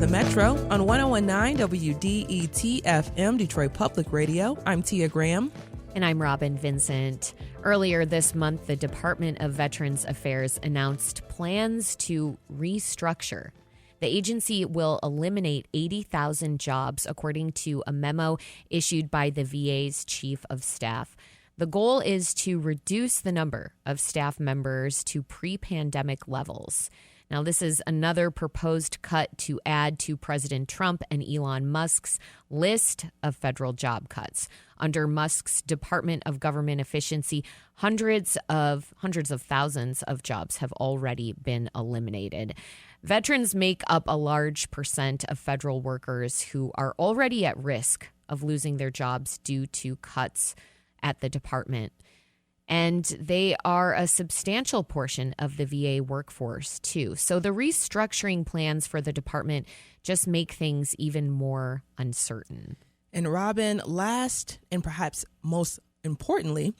The Metro on 1019 WDET FM, Detroit Public Radio. I'm Tia Graham. And I'm Robin Vincent. Earlier this month, the Department of Veterans Affairs announced plans to restructure. The agency will eliminate 80,000 jobs, according to a memo issued by the VA's chief of staff. The goal is to reduce the number of staff members to pre-pandemic levels. Now, this is another proposed cut to add to President Trump and Elon Musk's list of federal job cuts. Under Musk's Department of Government Efficiency, hundreds of thousands of jobs have already been eliminated. Veterans make up a large percent of federal workers who are already at risk of losing their jobs due to cuts at the department. And they are a substantial portion of the VA workforce, too. So the restructuring plans for the department just make things even more uncertain. And Robin, last and perhaps most importantly,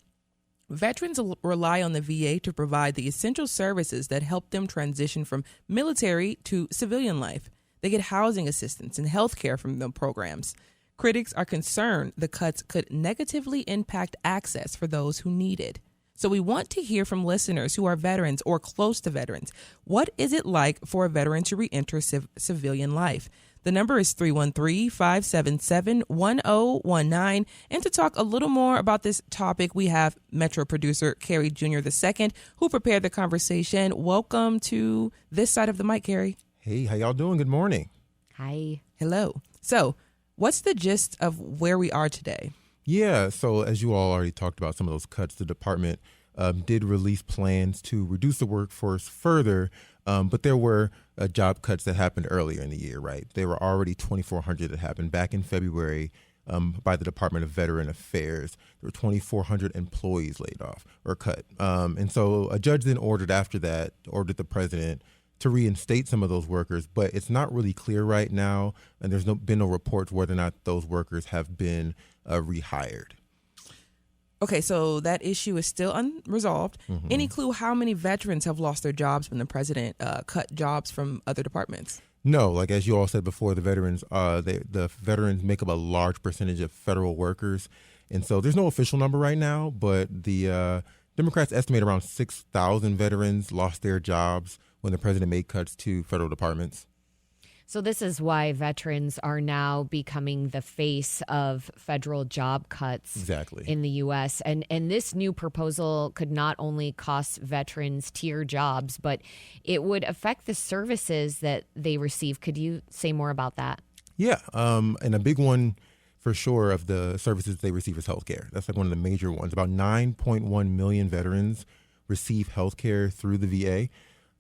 veterans rely on the VA to provide the essential services that help them transition from military to civilian life. They get housing assistance and health care from the programs. Critics are concerned the cuts could negatively impact access for those who need it. So we want to hear from listeners who are veterans or close to veterans. What is it like for a veteran to re-enter civilian life? The number is 313-577-1019. And to talk a little more about this topic, we have Metro producer Carrie Jr. II, who prepared the conversation. Welcome to this side of the mic, Carrie. Hey, how y'all doing? Good morning. Hi. Hello. So what's the gist of where we are today? Yeah, so as you all already talked about some of those cuts, the department did release plans to reduce the workforce further, but there were job cuts that happened earlier in the year, right? There were already 2,400 that happened back in February by the Department of Veteran Affairs. There were 2,400 employees laid off or cut. And so a judge then ordered the president to reinstate some of those workers, but it's not really clear right now, and there's been no reports whether or not those workers have been rehired. Okay, so that issue is still unresolved. Mm-hmm. Any clue how many veterans have lost their jobs when the president cut jobs from other departments? No, like as you all said before, the veterans make up a large percentage of federal workers, and so there's no official number right now, but the Democrats estimate around 6,000 veterans lost their jobs when the president made cuts to federal departments. So this is why veterans are now becoming the face of federal job cuts in the U.S. And this new proposal could not only cost veterans tier jobs, but it would affect the services that they receive. Could you say more about that? Yeah, and a big one for sure of the services they receive is health care. That's like one of the major ones. About 9.1 million veterans receive health care through the VA.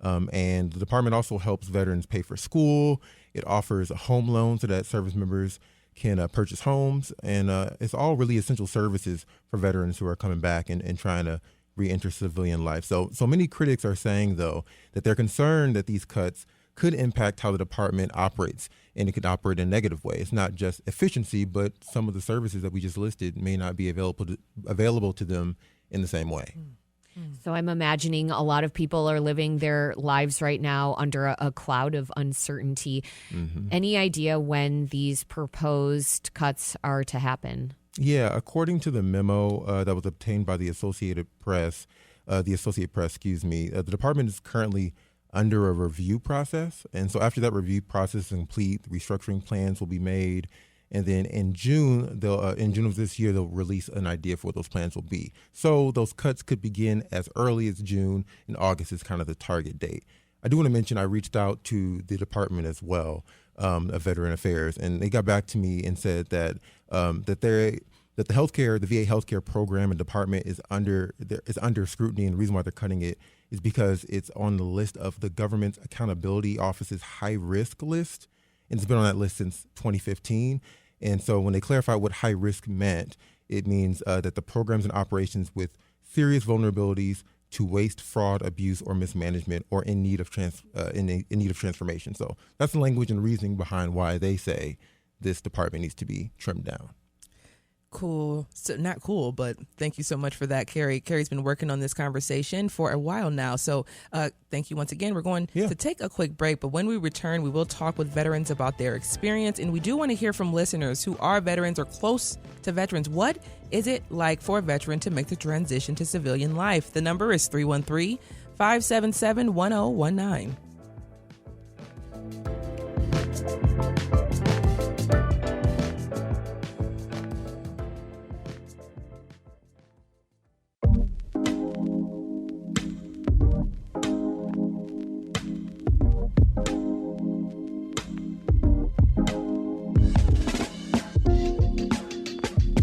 And the department also helps veterans pay for school. It offers a home loan so that service members can purchase homes. And it's all really essential services for veterans who are coming back and trying to re-enter civilian life. So many critics are saying, though, that they're concerned that these cuts could impact how the department operates, and it could operate in a negative way. It's not just efficiency, but some of the services that we just listed may not be available to them in the same way. So I'm imagining a lot of people are living their lives right now under a cloud of uncertainty. Mm-hmm. Any idea when these proposed cuts are to happen? Yeah, according to the memo that was obtained by the Associated Press, the department is currently under a review process. And so after that review process is complete, restructuring plans will be made. And then in June of this year, they'll release an idea for what those plans will be. So those cuts could begin as early as June, and August is kind of the target date. I do want to mention I reached out to the department as well, of Veteran Affairs, and they got back to me and said that the VA healthcare program and department is under scrutiny, and the reason why they're cutting it is because it's on the list of the Government Accountability Office's high risk list, and it's been on that list since 2015. And so when they clarified what high risk meant, it means that the programs and operations with serious vulnerabilities to waste, fraud, abuse, or mismanagement, or in need of transformation. So that's the language and reasoning behind why they say this department needs to be trimmed down. Cool. So not cool, but thank you so much for that, Carrie. Carrie's been working on this conversation for a while now. So thank you once again. We're going to take a quick break, but when we return, we will talk with veterans about their experience. And we do want to hear from listeners who are veterans or close to veterans. What is it like for a veteran to make the transition to civilian life? The number is 313-577-1019.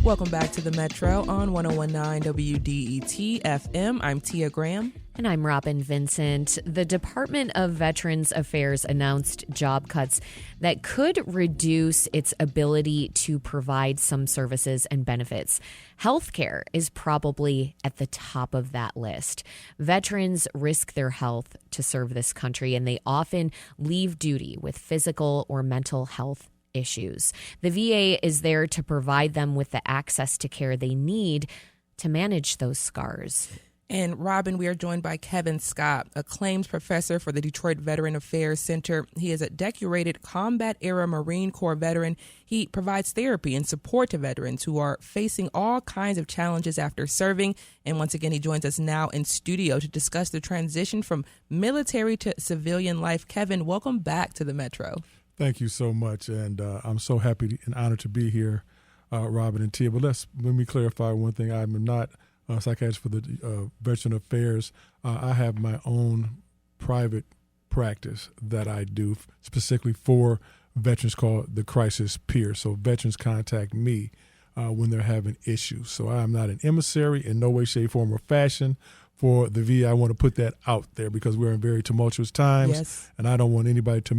Welcome back to the Metro on 1019 WDET FM. I'm Tia Graham. And I'm Robin Vincent. The Department of Veterans Affairs announced job cuts that could reduce its ability to provide some services and benefits. Healthcare is probably at the top of that list. Veterans risk their health to serve this country, and they often leave duty with physical or mental health issues. The VA is there to provide them with the access to care they need to manage those scars. And Robin, we are joined by Kevin Scott, a claims professor for the Detroit Veteran Affairs Center. He is a decorated combat-era Marine Corps veteran. He provides therapy and support to veterans who are facing all kinds of challenges after serving. And once again, he joins us now in studio to discuss the transition from military to civilian life. Kevin, welcome back to the Metro. Thank you so much, and I'm so happy and honored to be here, Robin and Tia. But let me clarify one thing. I'm not a psychiatrist for the Veteran Affairs. I have my own private practice that I do specifically for veterans called the Crisis Peer. So veterans contact me when they're having issues. So I'm not an emissary in no way, shape, form, or fashion for the VA. I want to put that out there because we're in very tumultuous times, and I don't want anybody to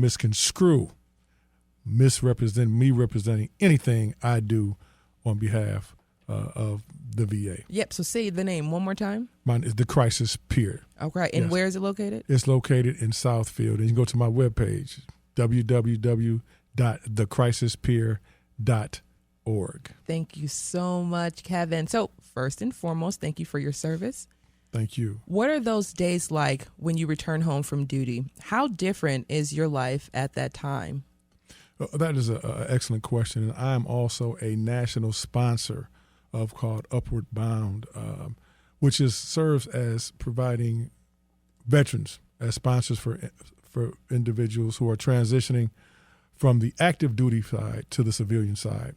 misrepresenting anything I do on behalf of the VA. Yep. So say the name one more time. Mine is the Crisis Peer. Okay. And where is it located? It's located in Southfield. And you can go to my webpage, www.thecrisispeer.org. Thank you so much, Kevin. So first and foremost, thank you for your service. Thank you. What are those days like when you return home from duty? How different is your life at that time? That is an excellent question. And I'm also a national sponsor of called Upward Bound, which serves as providing veterans as sponsors for individuals who are transitioning from the active duty side to the civilian side.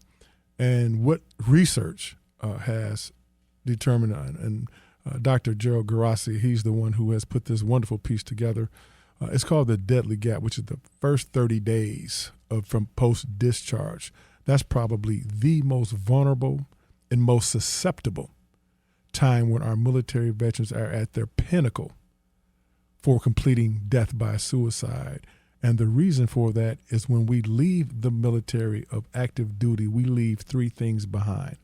And what research has determined, and Dr. Gerald Garassi, he's the one who has put this wonderful piece together. It's called the deadly gap, which is the first 30 days from post-discharge. That's probably the most vulnerable and most susceptible time when our military veterans are at their pinnacle for completing death by suicide. And the reason for that is when we leave the military of active duty, we leave three things behind.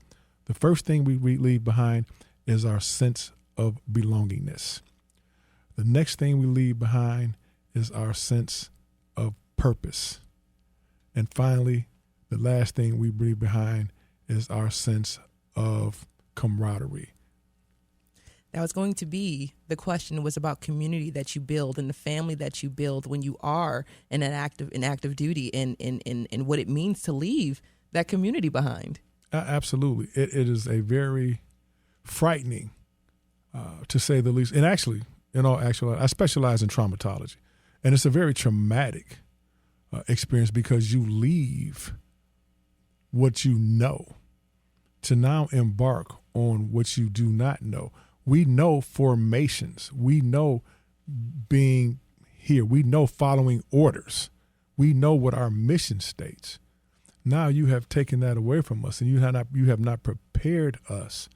The first thing we leave behind is our sense of belongingness. The next thing we leave behind is our sense of purpose. And finally, the last thing we leave behind is our sense of camaraderie. That was going to be the question, was about community that you build and the family that you build when you are in active duty and what it means to leave that community behind. Absolutely. It is a very frightening, to say the least. And actually, in all actuality, I specialize in traumatology. And it's a very traumatic experience because you leave what you know to now embark on what you do not know. We know formations. We know being here. We know following orders. We know what our mission states. Now you have taken that away from us, and you have not prepared us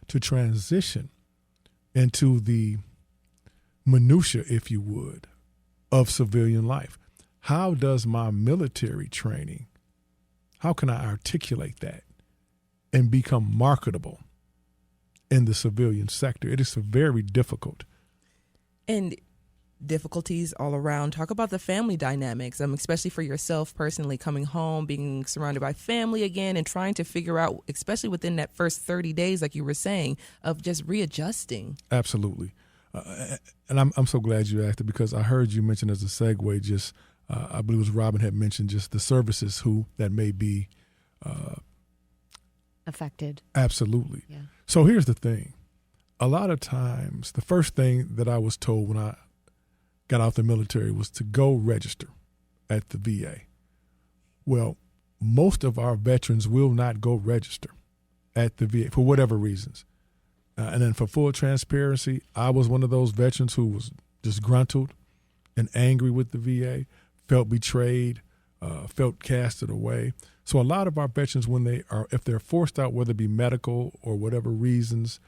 to transition into the minutia, if you would, of civilian life. How does my military training, how can I articulate that and become marketable in the civilian sector? It is very difficult. And difficulties all around. Talk about the family dynamics, especially for yourself personally, coming home, being surrounded by family again, and trying to figure out, especially within that first 30 days, like you were saying, of just readjusting. Absolutely. And I'm so glad you asked it, because I heard you mention as a segue just, I believe it was Robin had mentioned just the services that may be affected. Absolutely. Yeah. So here's the thing. A lot of times, the first thing that I was told when I got out the military was to go register at the VA. Well, most of our veterans will not go register at the VA for whatever reasons. And then for full transparency, I was one of those veterans who was disgruntled and angry with the VA, felt betrayed, felt casted away. So a lot of our veterans, if they're forced out, whether it be medical or whatever reasons,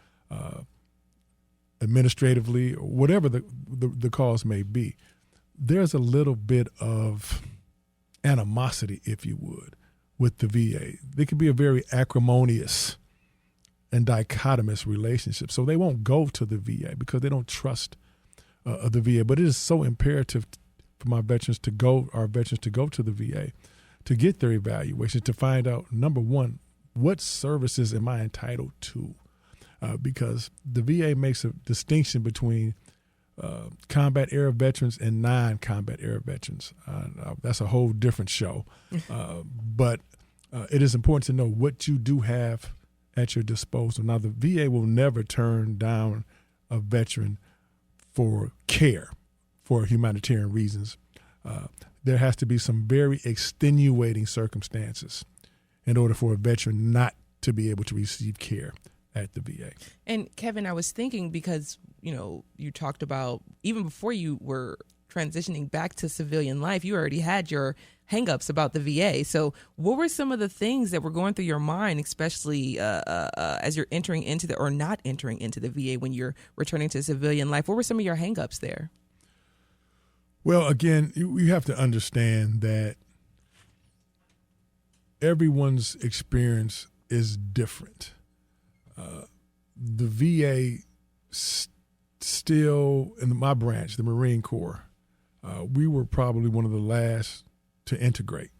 administratively, or whatever the cause may be, there's a little bit of animosity, if you would, with the VA. There could be a very acrimonious and dichotomous relationship. So they won't go to the VA because they don't trust the VA. But it is so imperative for our veterans to go to the VA to get their evaluation, to find out, number one, what services am I entitled to? Because the VA makes a distinction between combat era veterans and non-combat era veterans. That's a whole different show. But it is important to know what you do have at your disposal. Now, the VA will never turn down a veteran for care, for humanitarian reasons. There has to be some very extenuating circumstances in order for a veteran not to be able to receive care at the VA. And Kevin, I was thinking, because, you talked about even before you were transitioning back to civilian life, you already had your hangups about the VA. So what were some of the things that were going through your mind, especially as you're entering into or not entering into the VA when you're returning to civilian life? What were some of your hangups there? Well, again, you have to understand that everyone's experience is different. The VA still, in my branch, the Marine Corps, we were probably one of the last to integrate.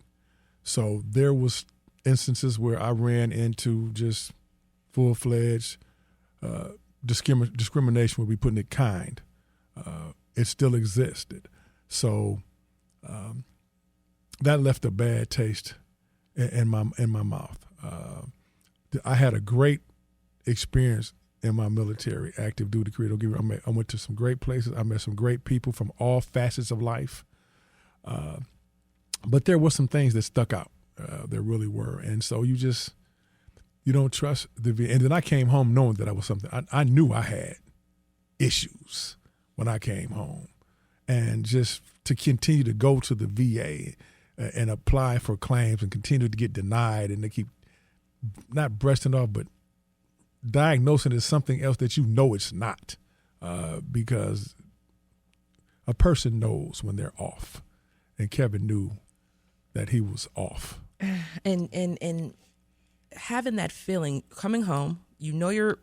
So there was instances where I ran into just full-fledged discrimination, would be putting it kind. It still existed. So that left a bad taste in my mouth. I had a great experience in my military active duty career. I went to some great places. I met some great people from all facets of life. But there were some things that stuck out. There really were. And so you don't trust the VA. And then I came home knowing that I was something. I knew I had issues when I came home. And just to continue to go to the VA and apply for claims and continue to get denied, and they keep not breasting off, but diagnosing it as something else that it's not, because a person knows when they're off, and Kevin knew that he was off. And having that feeling, coming home, you're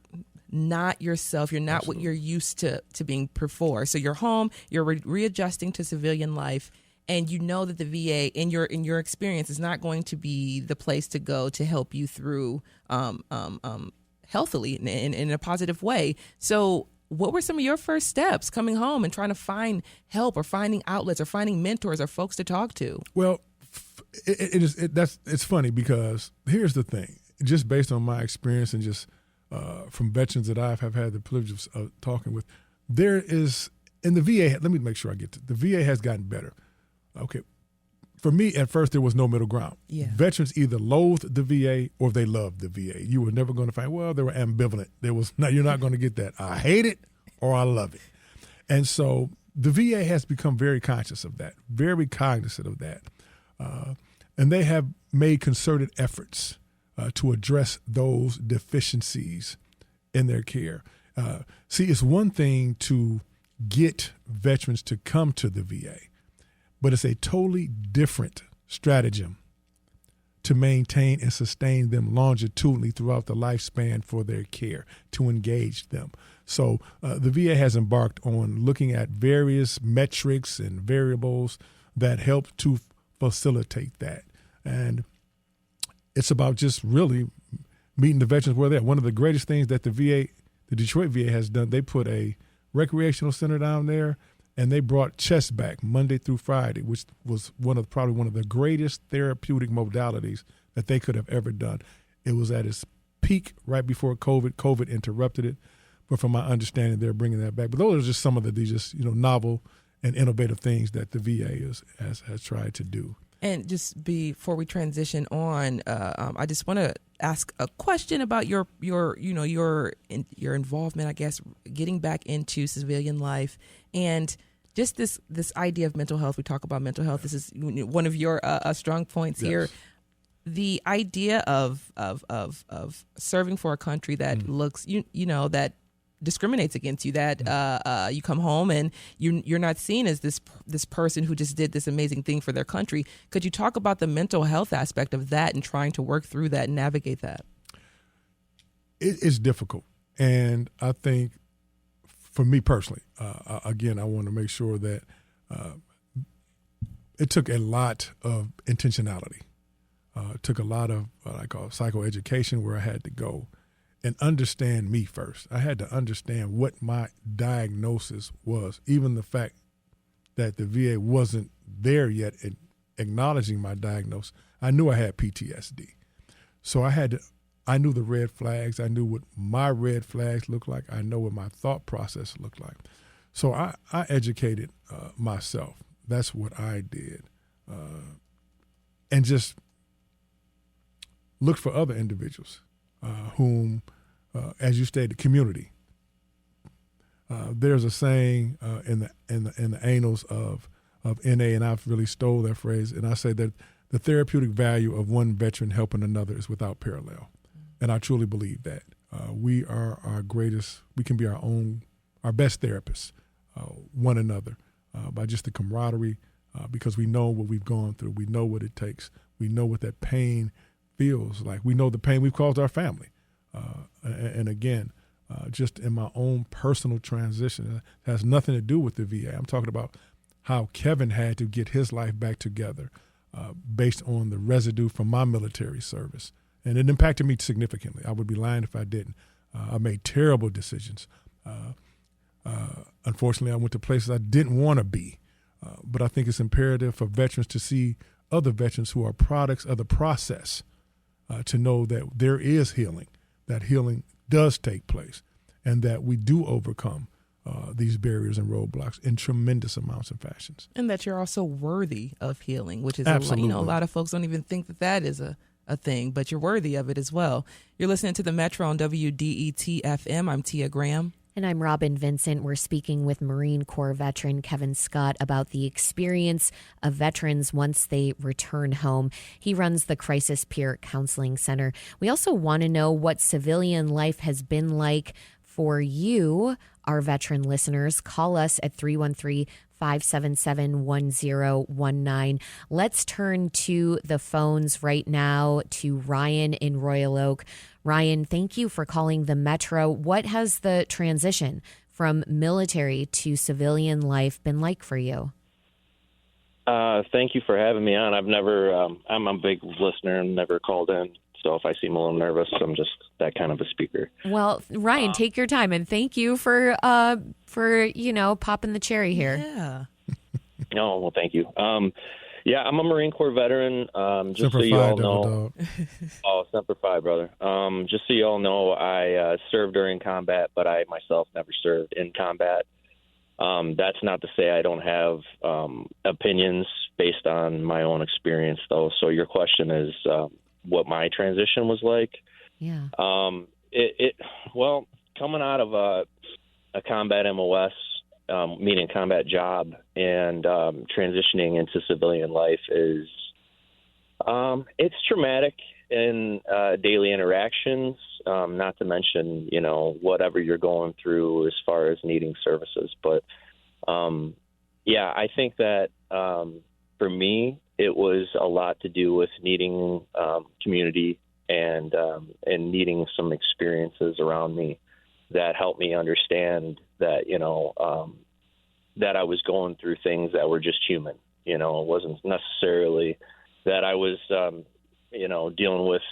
not yourself. You're not Absolutely. What you're used to being before. So you're home. You're readjusting to civilian life, and you know that the VA, in your experience, is not going to be the place to go to help you through healthily in a positive way. So what were some of your first steps coming home and trying to find help, or finding outlets, or finding mentors or folks to talk to? Well, it's funny, because here's the thing. Just based on my experience and just from veterans that I have had the privilege of talking with, there is, in the VA, let me make sure I get to the VA has gotten better. Okay. For me, at first, there was no middle ground. Yeah. Veterans either loathed the VA or they loved the VA. You were never going to find, they were ambivalent. You're not going to get that. I hate it or I love it. And so the VA has become very conscious of that, very cognizant of that. And they have made concerted efforts to address those deficiencies in their care. See, it's one thing to get veterans to come to the VA, but it's a totally different stratagem to maintain and sustain them longitudinally throughout the lifespan for their care, to engage them. So the VA has embarked on looking at various metrics and variables that help to facilitate that. And it's about just really meeting the veterans where they're at. One of the greatest things that the Detroit VA has done, they put a recreational center down there, and they brought chess back Monday through Friday, which was probably one of the greatest therapeutic modalities that they could have ever done. It was at its peak right before COVID. COVID interrupted it, but from my understanding, they're bringing that back. But those are just some of the novel and innovative things that the VA has tried to do. And just before we transition on, I just want to ask a question about your involvement, I guess, getting back into civilian life, and just this idea of mental health. We talk about mental health. This is one of your strong points here. The idea of serving for a country that looks that discriminates against you, that you come home and you're not seen as this person who just did this amazing thing for their country. Could you talk about the mental health aspect of that and trying to work through that and navigate that? It's difficult, and I think for me personally, again, I want to make sure that it took a lot of intentionality. It took a lot of what I call psychoeducation, where I had to go and understand me first. I had to understand what my diagnosis was, even the fact that the VA wasn't there yet in acknowledging my diagnosis. I knew I had PTSD. So I knew the red flags. I knew what my red flags looked like. I know what my thought process looked like. So I educated myself. That's what I did. And just looked for other individuals whom, as you stated, community. There's a saying in the annals of NA, and I've really stole that phrase, and I say that the therapeutic value of one veteran helping another is without parallel, and I truly believe that. We are our greatest. We can be our best therapists, one another, by just the camaraderie, because we know what we've gone through. We know what it takes. We know what that pain feels like. We know the pain we've caused our family. And again, just in my own personal transition, it has nothing to do with the VA. I'm talking about how Kevin had to get his life back together based on the residue from my military service. And it impacted me significantly. I would be lying if I didn't. I made terrible decisions. Unfortunately, I went to places I didn't want to be. But I think it's imperative for veterans to see other veterans who are products of the process, to know that there is healing, that healing does take place, and that we do overcome these barriers and roadblocks in tremendous amounts and fashions. And that you're also worthy of healing, which is Absolutely. A lot of folks don't even think that is a thing, but you're worthy of it as well. You're listening to The Metro on WDET FM. I'm Tia Graham. And I'm Robin Vincent. We're speaking with Marine Corps veteran Kevin Scott about the experience of veterans once they return home. He runs the Crisis Peer Counseling Center. We also want to know what civilian life has been like for you, our veteran listeners. Call us at 313-577-1019. Let's turn to the phones right now to Ryan in Royal Oak. Ryan, thank you for calling the Metro. What has the transition from military to civilian life been like for you? Thank you for having me on. I'm a big listener and never called in. So if I seem a little nervous, I'm just that kind of a speaker. Well, Ryan, take your time, and thank you for popping the cherry here. Yeah. Oh, well, thank you. Yeah, I'm a Marine Corps veteran. Just Semper so you Fi, all Devil know. Dog. Oh, Semper Fi, brother. Just so you all know, I served during combat, but I myself never served in combat. That's not to say I don't have opinions based on my own experience, though. So your question is what my transition was like. Yeah. Well, coming out of a combat MOS, meaning combat job, and transitioning into civilian life is it's traumatic in daily interactions, not to mention, whatever you're going through as far as needing services. But, I think that for me, it was a lot to do with needing community and needing some experiences around me that helped me understand that, that I was going through things that were just human. It wasn't necessarily that I was, dealing with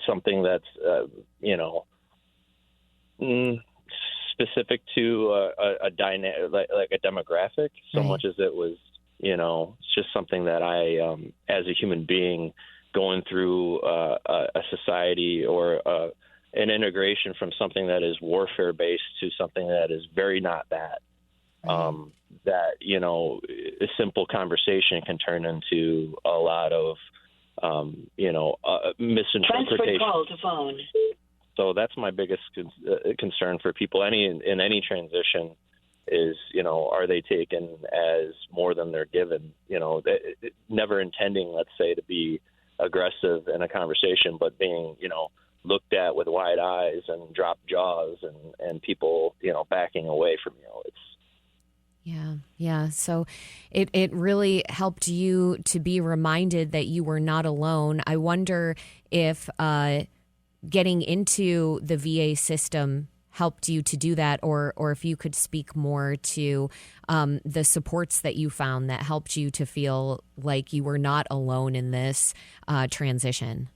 something that's, specific to a dynamic, like a demographic, so much as it was, it's just something that I, as a human being, going through a society or an integration from something that is warfare based to something that is very not that. That a simple conversation can turn into a lot of misinterpretation. Transfer call to phone. So that's my biggest concern for people in any transition is, are they taken as more than they're given? Never intending, let's say, to be aggressive in a conversation, but being, looked at with wide eyes and dropped jaws and people, backing away from you. Yeah. So it really helped you to be reminded that you were not alone. I wonder if getting into the VA system helped you to do that, or if you could speak more to the supports that you found that helped you to feel like you were not alone in this transition.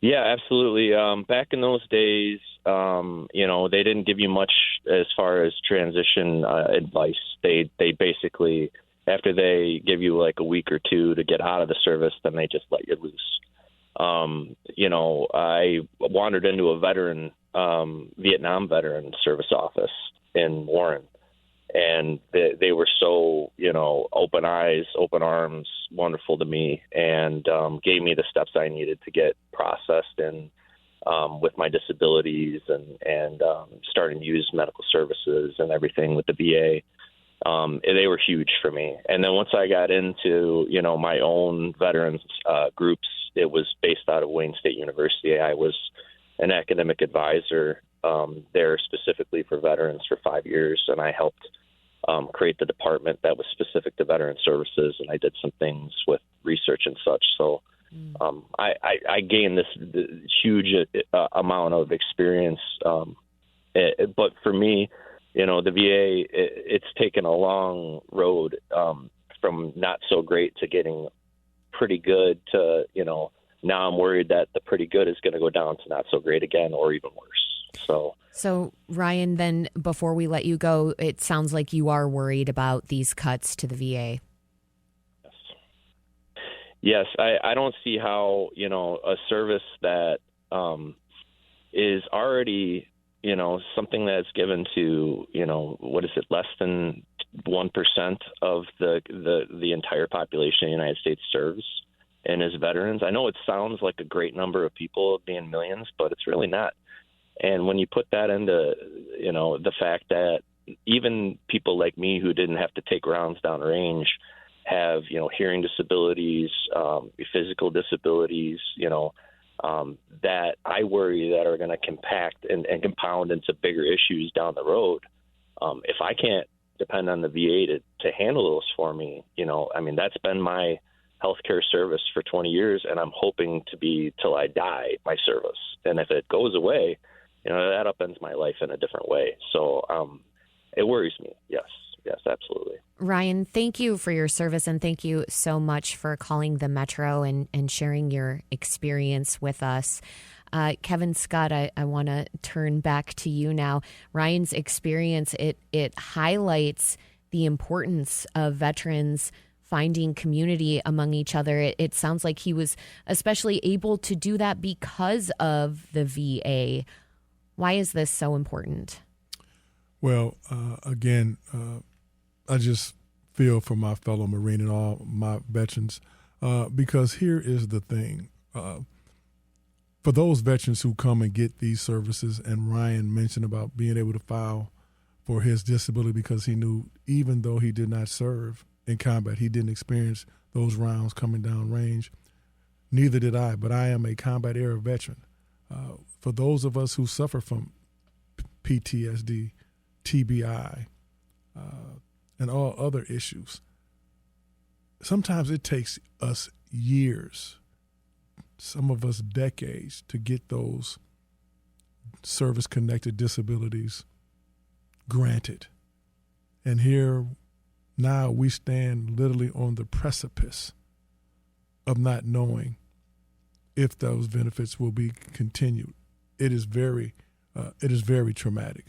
Yeah, absolutely. Back in those days, they didn't give you much as far as transition advice. They basically, after they give you like a week or two to get out of the service, then they just let you loose. I wandered into a Vietnam veteran service office in Warren, and they were so, open eyes, open arms, wonderful to me, and gave me the steps I needed to get processed and with my disabilities and starting to use medical services and everything with the VA. They were huge for me. And then once I got into, my own veterans groups, it was based out of Wayne State University. I was an academic advisor there specifically for veterans for 5 years, and I helped create the department that was specific to veteran services, and I did some things with research and such. So I gained this huge amount of experience. But for me, the VA, it's taken a long road from not so great to getting pretty good to, now I'm worried that the pretty good is going to go down to not so great again or even worse. So Ryan, then before we let you go, it sounds like you are worried about these cuts to the VA. Yes, I don't see how, a service that is already, something that's given to, less than 1% of the entire population of the United States serves and as veterans. I know it sounds like a great number of people being millions, but it's really not. And when you put that into, the fact that even people like me who didn't have to take rounds downrange have, hearing disabilities, physical disabilities, that I worry that are going to compact and compound into bigger issues down the road. If I can't depend on the VA to handle those for me, that's been my healthcare service for 20 years, and I'm hoping to be till I die my service. And if it goes away, that upends my life in a different way. So it worries me. Yes, absolutely. Ryan, thank you for your service, and thank you so much for calling the Metro and sharing your experience with us. Kevin Scott, I want to turn back to you now. Ryan's experience, it highlights the importance of veterans finding community among each other. It sounds like he was especially able to do that because of the VA. Why is this so important? Well, again, I just feel for my fellow Marine and all my veterans, because here is the thing. For those veterans who come and get these services, and Ryan mentioned about being able to file for his disability because he knew even though he did not serve in combat, he didn't experience those rounds coming down range. Neither did I, but I am a combat era veteran. For those of us who suffer from PTSD, TBI, and all other issues, sometimes it takes us years, some of us decades, to get those service-connected disabilities granted. And here now we stand literally on the precipice of not knowing if those benefits will be continued. It is very traumatic.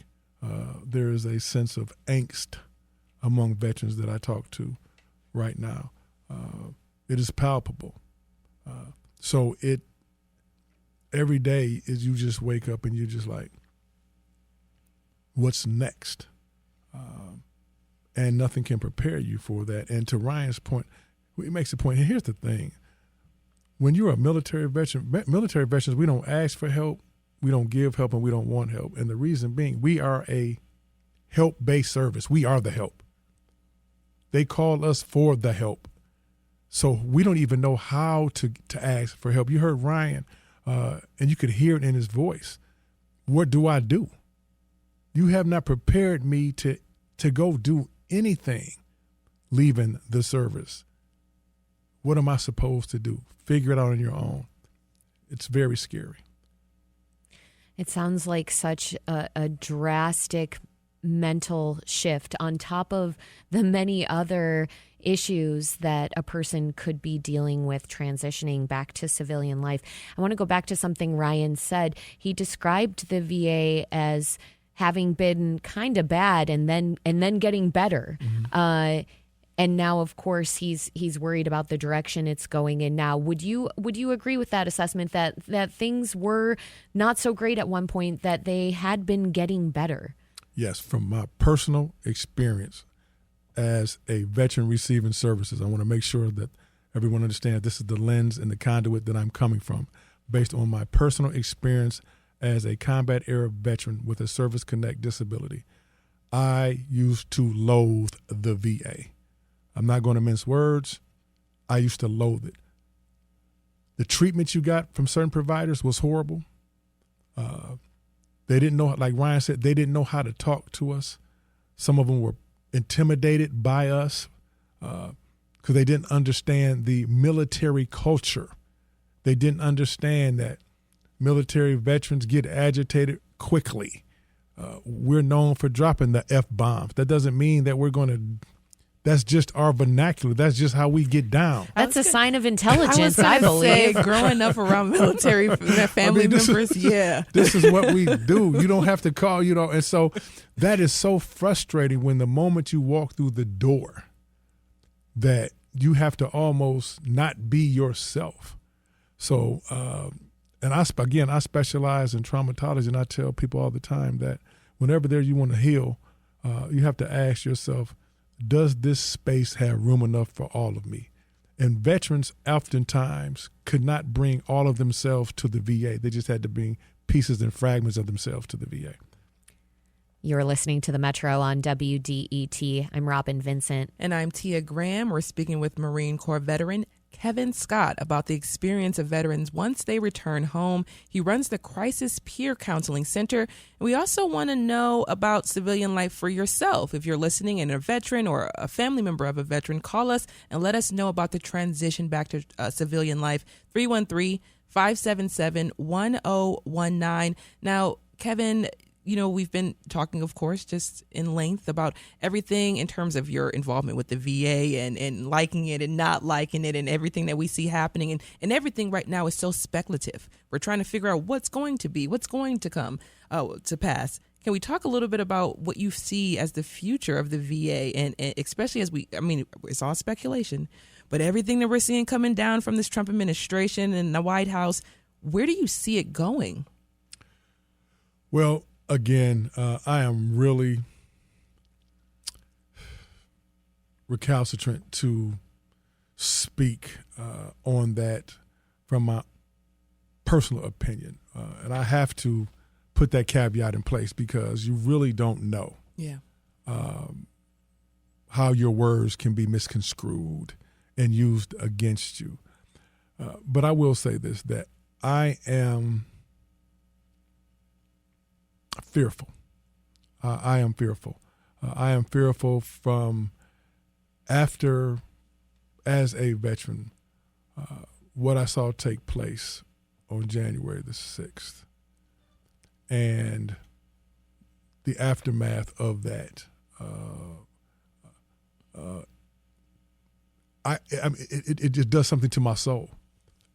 There is a sense of angst among veterans that I talk to right now. It is palpable. So every day is you just wake up and you're just like, what's next? And nothing can prepare you for that. And to Ryan's point, he makes a point. And here's the thing. When you're a military veteran, military veterans, we don't ask for help, we don't give help, and we don't want help. And the reason being, we are a help-based service. We are the help. They call us for the help. So we don't even know how to ask for help. You heard Ryan, and you could hear it in his voice. What do I do? You have not prepared me to go do anything leaving the service. What am I supposed to do? Figure it out on your own. It's very scary. It sounds like such a drastic mental shift on top of the many other issues that a person could be dealing with transitioning back to civilian life. I want to go back to something Ryan said. He described the VA as having been kind of bad and then getting better. Mm-hmm. And now, of course, he's worried about the direction it's going in now. Would you agree with that assessment that things were not so great at one point, that they had been getting better? Yes, from my personal experience as a veteran receiving services, I want to make sure that everyone understands this is the lens and the conduit that I'm coming from, based on my personal experience as a combat era veteran with a Service Connect disability. I used to loathe the VA. I'm not going to mince words. I used to loathe it. The treatment you got from certain providers was horrible. They didn't know, like Ryan said, they didn't know how to talk to us. Some of them were intimidated by us because they didn't understand the military culture. They didn't understand that military veterans get agitated quickly. We're known for dropping the F-bombs. That doesn't mean that we're going to That's just our vernacular. That's just how we get down. That's a sign of intelligence, I believe. Growing up around military family members, yeah. This is what we do. You don't have to call, and so that is so frustrating when the moment you walk through the door that you have to almost not be yourself. So, and I specialize in traumatology, and I tell people all the time that whenever you want to heal, you have to ask yourself, does this space have room enough for all of me? And veterans oftentimes could not bring all of themselves to the VA. They just had to bring pieces and fragments of themselves to the VA. You're listening to The Metro on WDET. I'm Robin Vincent. And I'm Tia Graham. We're speaking with Marine Corps veteran Kevin Scott about the experience of veterans once they return home. He runs the Crisis Peer Counseling Center. And we also want to know about civilian life for yourself. If you're listening and a veteran or a family member of a veteran, call us and let us know about the transition back to civilian life. 313-577-1019. Now, Kevin, we've been talking, of course, just in length about everything in terms of your involvement with the VA and liking it and not liking it and everything that we see happening. And everything right now is so speculative. We're trying to figure out what's going to be, what's going to come to pass. Can we talk a little bit about what you see as the future of the VA and especially as it's all speculation, but everything that we're seeing coming down from this Trump administration and the White House, where do you see it going? Well, again, I am really recalcitrant to speak on that from my personal opinion. And I have to put that caveat in place because you really don't know how your words can be misconstrued and used against you. But I will say this, that I am fearful. I am fearful. I am fearful from after as a veteran, what I saw take place on January the 6th and the aftermath of that, it just does something to my soul.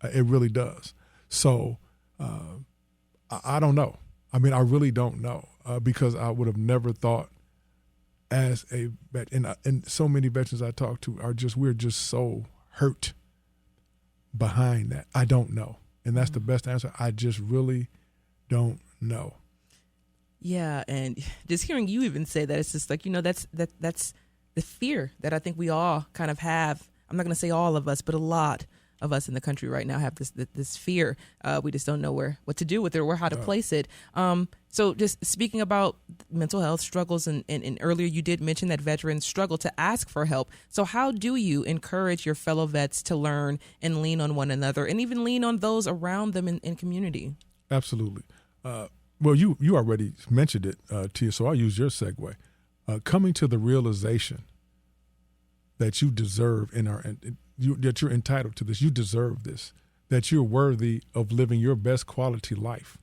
It really does. So I don't know. I mean, I really don't know because I would have never thought as a vet, and so many veterans I talk to we're just so hurt behind that. I don't know. And that's the best answer. I just really don't know. Yeah, and just hearing you even say that, it's just like, that's the fear that I think we all kind of have. I'm not going to say all of us, but a lot of us in the country right now have this fear. We just don't know what to do with it or how to place it. So just speaking about mental health struggles, and earlier you did mention that veterans struggle to ask for help. So how do you encourage your fellow vets to learn and lean on one another and even lean on those around them in community? Absolutely. Well, you already mentioned it, Tia, so I'll use your segue. Coming to the realization that you deserve that you're entitled to this, you deserve this, that you're worthy of living your best quality life,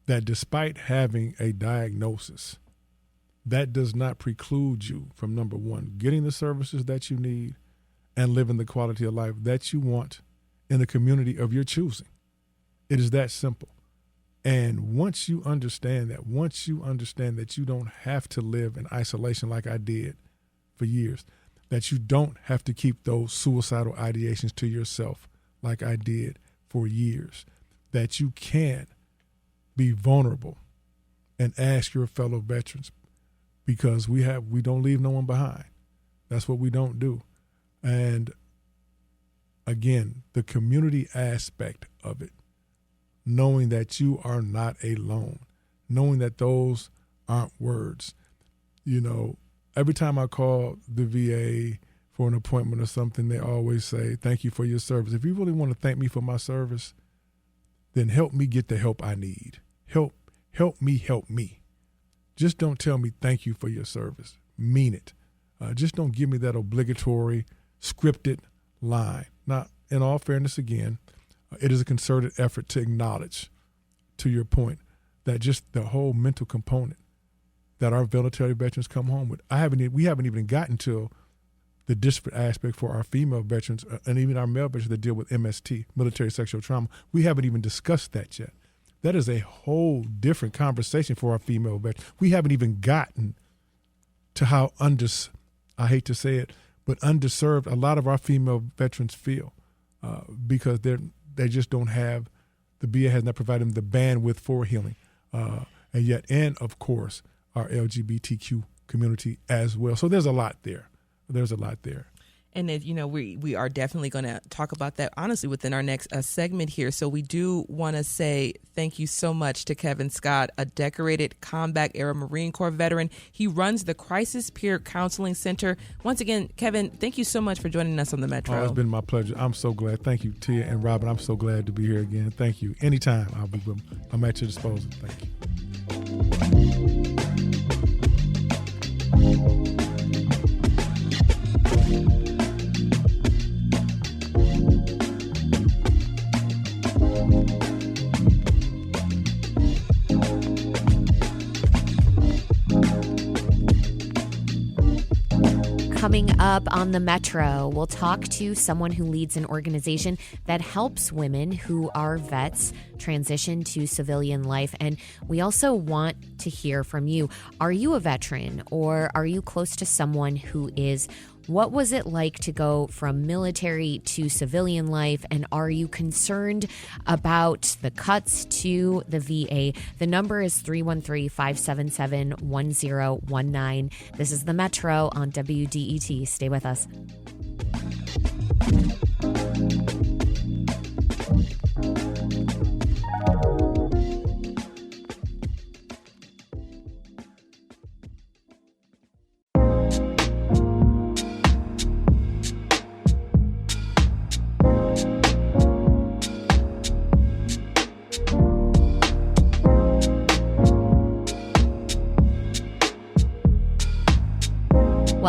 that despite having a diagnosis, that does not preclude you from, number one, getting the services that you need and living the quality of life that you want in the community of your choosing. It is that simple. And once you understand that you don't have to live in isolation like I did for years, that you don't have to keep those suicidal ideations to yourself like I did for years, that you can be vulnerable and ask your fellow veterans, because we don't leave no one behind. That's what we don't do. And again, the community aspect of it, knowing that you are not alone, knowing that those aren't words. Every time I call the VA for an appointment or something, they always say, thank you for your service. If you really want to thank me for my service, then help me get the help I need. Help me. Just don't tell me thank you for your service. Mean it. Just don't give me that obligatory, scripted line. Now, in all fairness, again, it is a concerted effort to acknowledge, to your point, that just the whole mental component that our military veterans come home with. We haven't even gotten to the disparate aspect for our female veterans and even our male veterans that deal with MST, military sexual trauma. We haven't even discussed that yet. That is a whole different conversation for our female veterans. We haven't even gotten to how I hate to say it, but underserved a lot of our female veterans feel because they just don't have, the VA has not provided them the bandwidth for healing. And of course, our LGBTQ community as well. So there's a lot there. And we are definitely going to talk about that, honestly, within our next segment here. So we do want to say thank you so much to Kevin Scott, a decorated combat-era Marine Corps veteran. He runs the Crisis Peer Counseling Center. Once again, Kevin, thank you so much for joining us on the Metro. Oh, it's been my pleasure. I'm so glad. Thank you, Tia and Robin. I'm so glad to be here again. Thank you. Anytime, I'm at your disposal. Thank you. Coming up on the Metro, we'll talk to someone who leads an organization that helps women who are vets transition to civilian life. And we also want to hear from you. Are you a veteran or are you close to someone who is? What was it like to go from military to civilian life? And are you concerned about the cuts to the VA? The number is 313-577-1019. This is the Metro on WDET. Stay with us.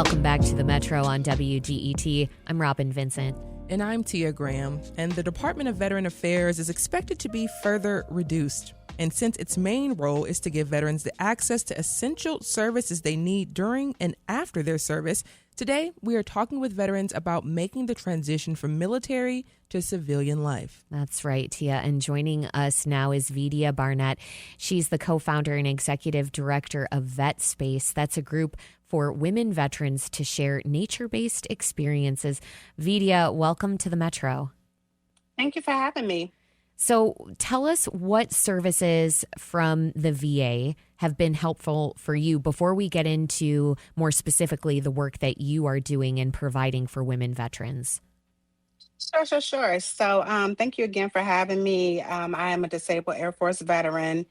Welcome back to the Metro on WGET. I'm Robin Vincent. And I'm Tia Graham. And the Department of Veteran Affairs is expected to be further reduced. And since its main role is to give veterans the access to essential services they need during and after their service, today we are talking with veterans about making the transition from military to civilian life. That's right, Tia. And joining us now is Vidya Barnett. She's the co-founder and executive director of Vet Space. That's a group for women veterans to share nature-based experiences. Vidya, welcome to the Metro. Thank you for having me. So tell us what services from the VA have been helpful for you before we get into more specifically the work that you are doing and providing for women veterans. Sure. So thank you again for having me. I am a disabled Air Force veteran,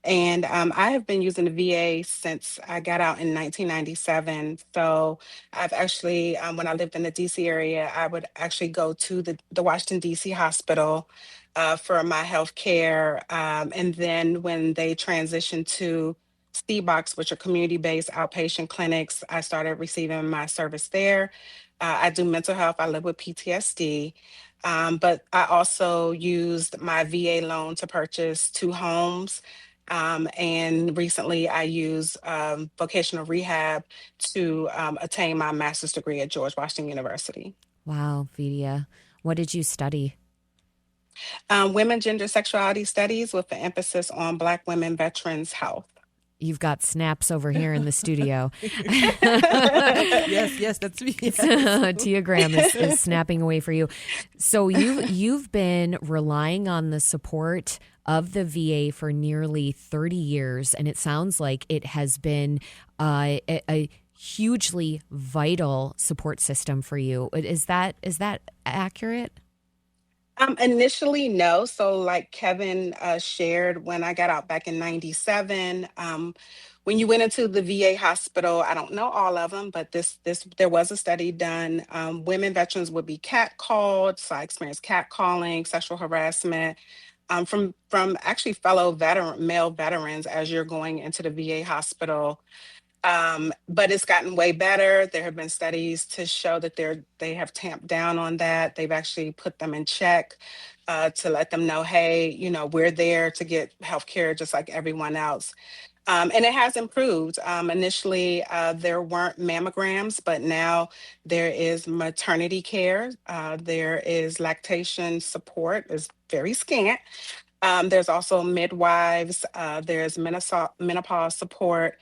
and I have been using the VA since I got out in 1997. So I've actually, when I lived in the DC area, I would actually go to the Washington, DC hospital for my health care. And then when they transitioned to CBOCs, which are community-based outpatient clinics, I started receiving my service there. I do mental health. I live with PTSD. But I also used my VA loan to purchase 2 homes. And recently I used vocational rehab to attain my master's degree at George Washington University. Wow, Vidya. What did you study? Women, gender, sexuality studies with an emphasis on Black women veterans' health. You've got snaps over here in the studio. Yes, that's me. Yes. Tia Graham is snapping away for you. So you've been relying on the support of the VA for nearly 30 years, and it sounds like it has been a hugely vital support system for you. Is that accurate? Initially, no. So like Kevin shared, when I got out back in 97, when you went into the VA hospital, I don't know all of them, but there was a study done. Women veterans would be catcalled. So I experienced catcalling, sexual harassment from actually fellow male veterans as you're going into the VA hospital. But it's gotten way better. There have been studies to show that they have tamped down on that. They've actually put them in check to let them know, hey, we're there to get healthcare just like everyone else. And it has improved. Initially, there weren't mammograms, but now there is maternity care. There is lactation support, is very scant. There's also midwives. There's menopause support.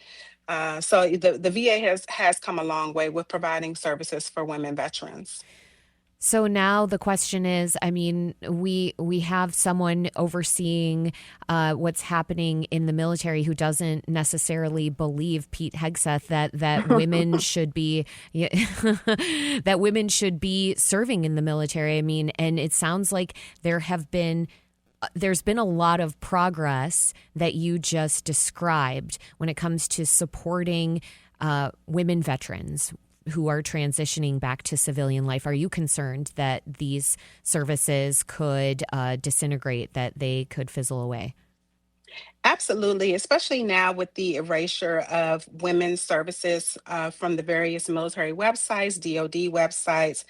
So the VA has come a long way with providing services for women veterans. So now the question is, I mean, we have someone overseeing what's happening in the military who doesn't necessarily believe, Pete Hegseth, that women should be that women should be serving in the military. I mean, and it sounds like there's been a lot of progress that you just described when it comes to supporting women veterans who are transitioning back to civilian life. Are you concerned that these services could disintegrate, that they could fizzle away? Absolutely, especially now with the erasure of women's services from the various military websites, DoD websites,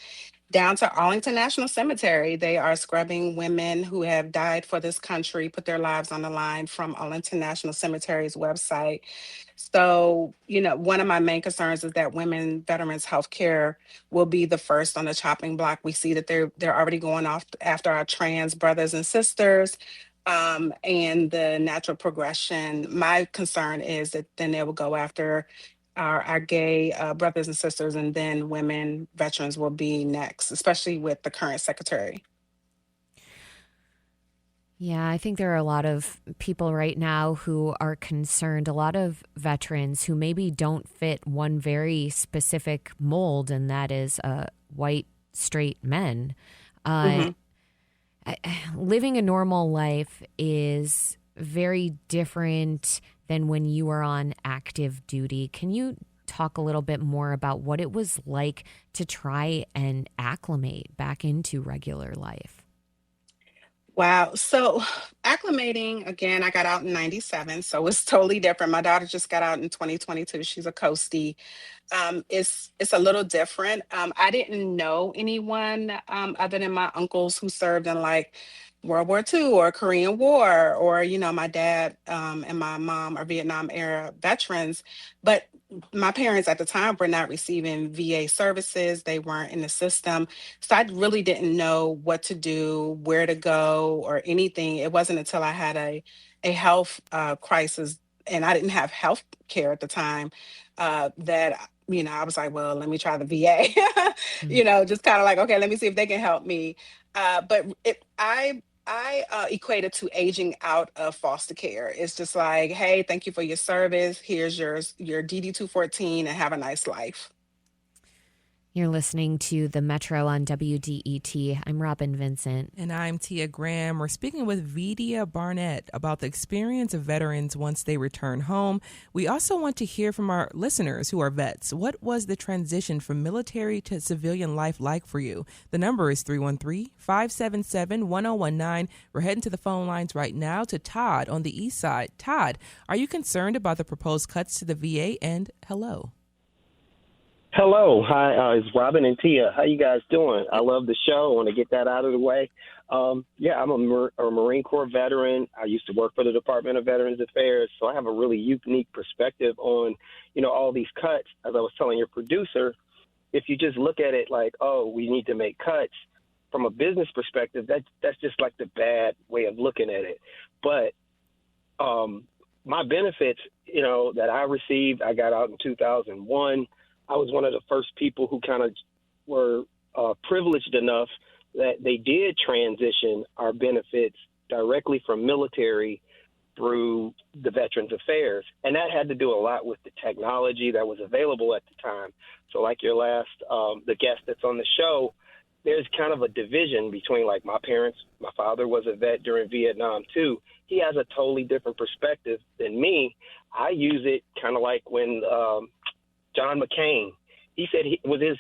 down to Arlington National Cemetery. They are scrubbing women who have died for this country, put their lives on the line from Arlington National Cemetery's website. So, one of my main concerns is that women veterans healthcare will be the first on the chopping block. We see that they're already going off after our trans brothers and sisters. And the natural progression. My concern is that then they will go after our gay brothers and sisters, and then women veterans will be next, especially with the current secretary. Yeah, I think there are a lot of people right now who are concerned, a lot of veterans who maybe don't fit one very specific mold, and that is white, straight men. Living a normal life is very different than when you are on active duty. Can you talk a little bit more about what it was like to try and acclimate back into regular life? Wow. So acclimating again, I got out in 97. So it's totally different. My daughter just got out in 2022. She's a coastie. It's a little different. I didn't know anyone other than my uncles who served in like World War II or Korean War, or my dad and my mom are Vietnam era veterans. But my parents at the time were not receiving VA services. They weren't in the system. So I really didn't know what to do, where to go, or anything. It wasn't until I had a health crisis and I didn't have health care at the time that I was like, well, let me try the VA. Mm. Just kind of like, okay, let me see if they can help me. But I equate it to aging out of foster care. It's just like, hey, thank you for your service. Here's your DD 214 and have a nice life. You're listening to The Metro on WDET. I'm Robin Vincent. And I'm Tia Graham. We're speaking with Vidya Barnett about the experience of veterans once they return home. We also want to hear from our listeners who are vets. What was the transition from military to civilian life like for you? The number is 313-577-1019. We're heading to the phone lines right now to Todd on the east side. Todd, are you concerned about the proposed cuts to the VA? And hello. Hello. Hi, it's Robin and Tia. How you guys doing? I love the show. I want to get that out of the way. I'm a Marine Corps veteran. I used to work for the Department of Veterans Affairs, so I have a really unique perspective on, all these cuts. As I was telling your producer, if you just look at it like, oh, we need to make cuts, from a business perspective, that's just like the bad way of looking at it. But my benefits, that I received, I got out in 2001. I was one of the first people who kind of were privileged enough that they did transition our benefits directly from military through the Veterans Affairs. And that had to do a lot with the technology that was available at the time. So like your last, the guest that's on the show, there's kind of a division between like my parents. My father was a vet during Vietnam too. He has a totally different perspective than me. I use it kind of like when John McCain, he said he was his,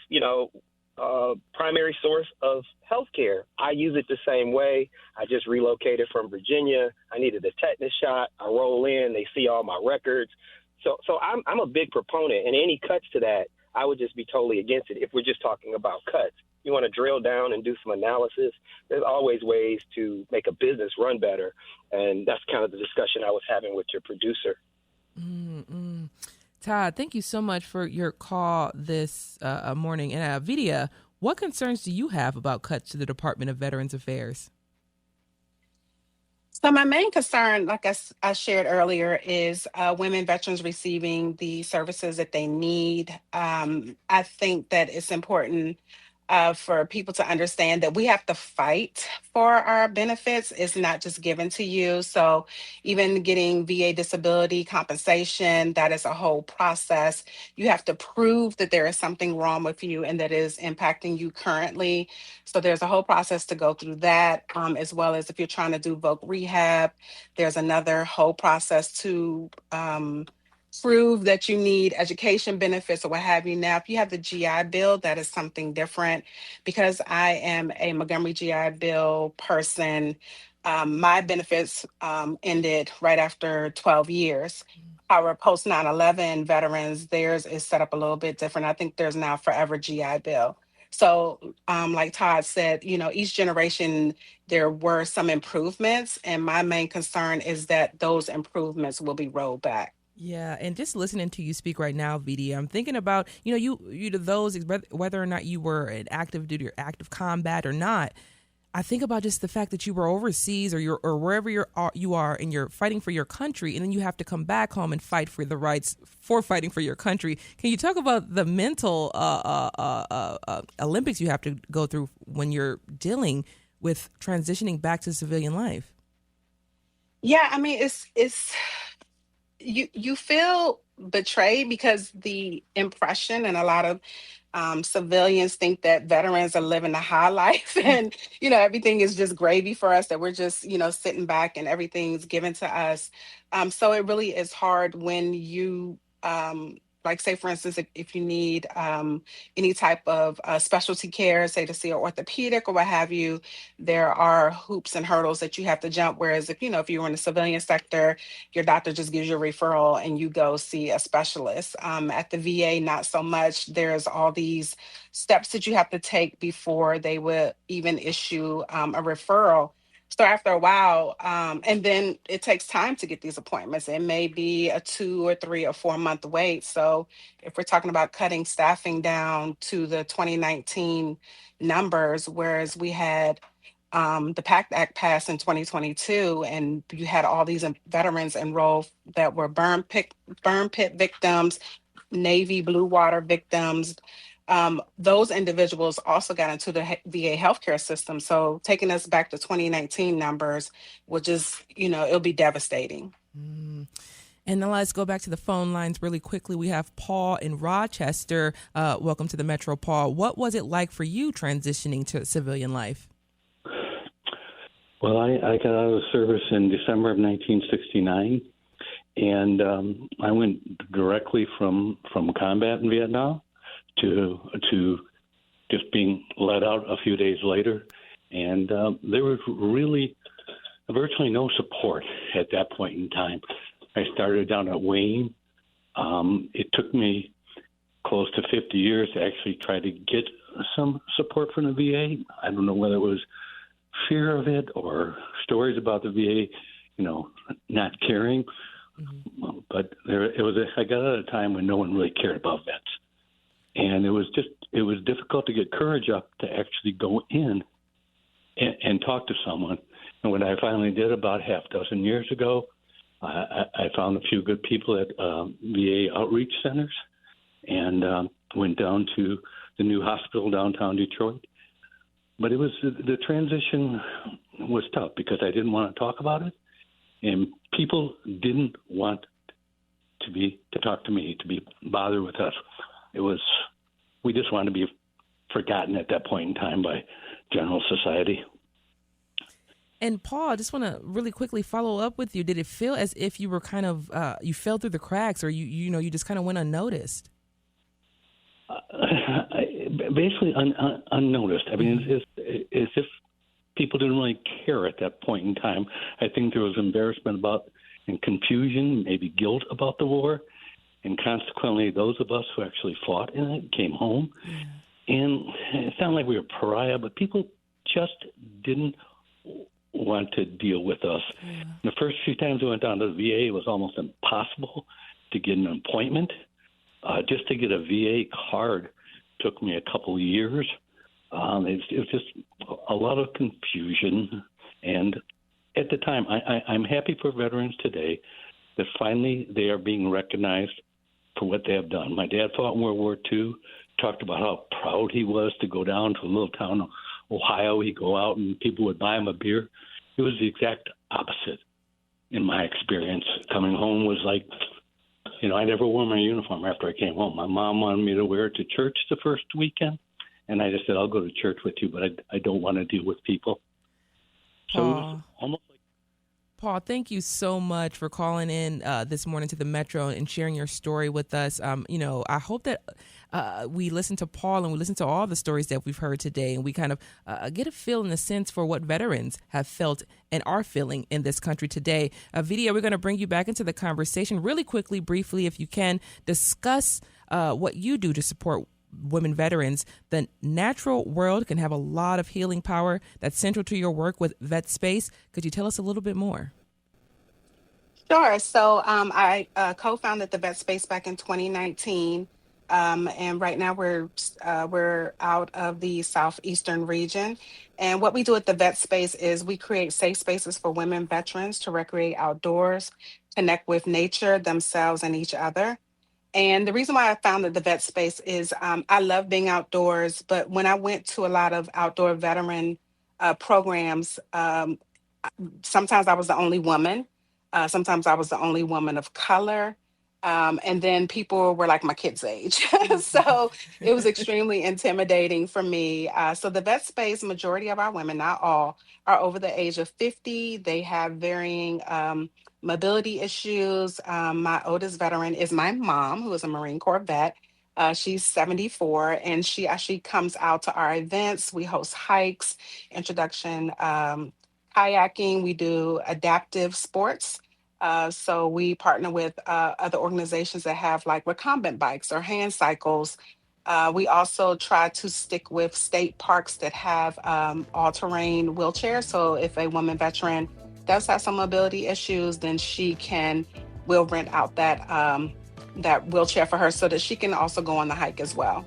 primary source of health care. I use it the same way. I just relocated from Virginia. I needed a tetanus shot. I roll in, they see all my records. So I'm a big proponent, and any cuts to that, I would just be totally against it if we're just talking about cuts. You want to drill down and do some analysis, there's always ways to make a business run better. And that's kind of the discussion I was having with your producer. Mm-mm. Todd, thank you so much for your call this morning. And Vidya, what concerns do you have about cuts to the Department of Veterans Affairs? So my main concern, like I shared earlier, is women veterans receiving the services that they need. I think that it's important for people to understand that we have to fight for our benefits. It's not just given to you. So even getting VA disability compensation, that is a whole process. You have to prove that there is something wrong with you and that is impacting you currently. So there's a whole process to go through that, as well as if you're trying to do voc rehab, there's another whole process to prove that you need education benefits or what have you. Now, if you have the GI Bill, that is something different. Because I am a Montgomery GI Bill person, my benefits ended right after 12 years. Our post 9/11 veterans, theirs is set up a little bit different. I think there's now forever GI Bill. So, like Todd said, each generation, there were some improvements. And my main concern is that those improvements will be rolled back. Yeah, and just listening to you speak right now, VD, I'm thinking about, you to those, whether or not you were an active duty or active combat or not. I think about just the fact that you were overseas or wherever you are and you're fighting for your country, and then you have to come back home and fight for the rights for fighting for your country. Can you talk about the mental Olympics you have to go through when you're dealing with transitioning back to civilian life? Yeah, I mean, it's you feel betrayed because the impression and a lot of civilians think that veterans are living a high life and everything is just gravy for us, that we're just sitting back and everything's given to us. So it really is hard when you like say for instance, if you need any type of specialty care, say to see an orthopedic or what have you, there are hoops and hurdles that you have to jump. Whereas if you were in the civilian sector, your doctor just gives you a referral and you go see a specialist. At the VA, not so much. There's all these steps that you have to take before they would even issue a referral. So after a while, and then it takes time to get these appointments. It may be a 2 or 3 or 4 month wait. So if we're talking about cutting staffing down to the 2019 numbers, whereas we had the PACT Act passed in 2022, and you had all these veterans enrolled that were burn pit victims, Navy blue water victims. Those individuals also got into the VA healthcare system. So taking us back to 2019 numbers, which is, it'll be devastating. Mm. And then let's go back to the phone lines really quickly. We have Paul in Rochester. Welcome to the Metro, Paul. What was it like for you transitioning to civilian life? Well, I got out of the service in December of 1969, and I went directly from combat in Vietnam to just being let out a few days later. And there was really virtually no support at that point in time. I started down at Wayne. It took me close to 50 years to actually try to get some support from the VA. I don't know whether it was fear of it or stories about the VA, not caring. Mm-hmm. But I got at a time when no one really cared about vets. And it was difficult to get courage up to actually go in and talk to someone. And when I finally did about half a dozen years ago, I found a few good people at VA outreach centers and went down to the new hospital downtown Detroit. But the transition was tough because I didn't want to talk about it, and people didn't want to talk to me, to be bothered with us. We just wanted to be forgotten at that point in time by general society. And Paul, I just want to really quickly follow up with you. Did it feel as if you were kind of you fell through the cracks, or you just kind of went unnoticed? Basically unnoticed. I mean, it's as if people didn't really care at that point in time. I think there was embarrassment about and confusion, maybe guilt about the war, and consequently, those of us who actually fought in it came home. Yeah. And it sounded like we were pariah, but people just didn't want to deal with us. Yeah. The first few times we went down to the VA, it was almost impossible to get an appointment. Just to get a VA card took me a couple of years. It was just a lot of confusion. And at the time, I'm happy for veterans today that finally they are being recognized for what they have done. My dad fought in World War II, talked about how proud he was to go down to a little town, Ohio. He'd go out and people would buy him a beer. It was the exact opposite in my experience. Coming home was like, I never wore my uniform after I came home. My mom wanted me to wear it to church the first weekend, and I just said, I'll go to church with you, but I don't want to deal with people. So it was almost like... Paul, thank you so much for calling in this morning to the Metro and sharing your story with us. I hope that we listen to Paul and we listen to all the stories that we've heard today, and we kind of get a feel and a sense for what veterans have felt and are feeling in this country today. Vidya, we're going to bring you back into the conversation really quickly, briefly, if you can, discuss what you do to support women veterans. The natural world can have a lot of healing power that's central to your work with Vet Space. Could you tell us a little bit more? Sure. So I co-founded the Vet Space back in 2019. And right now we're out of the southeastern region. And what we do at the Vet Space is we create safe spaces for women veterans to recreate outdoors, connect with nature, themselves, and each other. And the reason why I founded the Vet Space is I love being outdoors, but when I went to a lot of outdoor veteran programs, sometimes I was the only woman. Sometimes I was the only woman of color. And then people were like my kids' age. So it was extremely intimidating for me. So the vet space, majority of our women, not all, are over the age of 50. They have varying mobility issues. My oldest veteran is my mom, who is a Marine Corps vet. She's 74, and she actually comes out to our events. We host hikes, introduction, kayaking. We do adaptive sports. So we partner with other organizations that have like recumbent bikes or hand cycles. We also try to stick with state parks that have all-terrain wheelchairs. So if a woman veteran does have some mobility issues, then we'll rent out that wheelchair for her so that she can also go on the hike as well.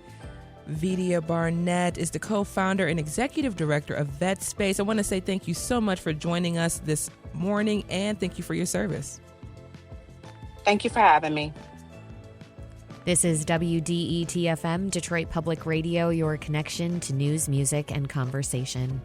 Vidya Barnett is the co-founder and executive director of Vet Space. I want to say thank you so much for joining us this morning, and thank you for your service. Thank you for having me. This is WDET-FM, Detroit Public Radio, your connection to news, music, and conversation.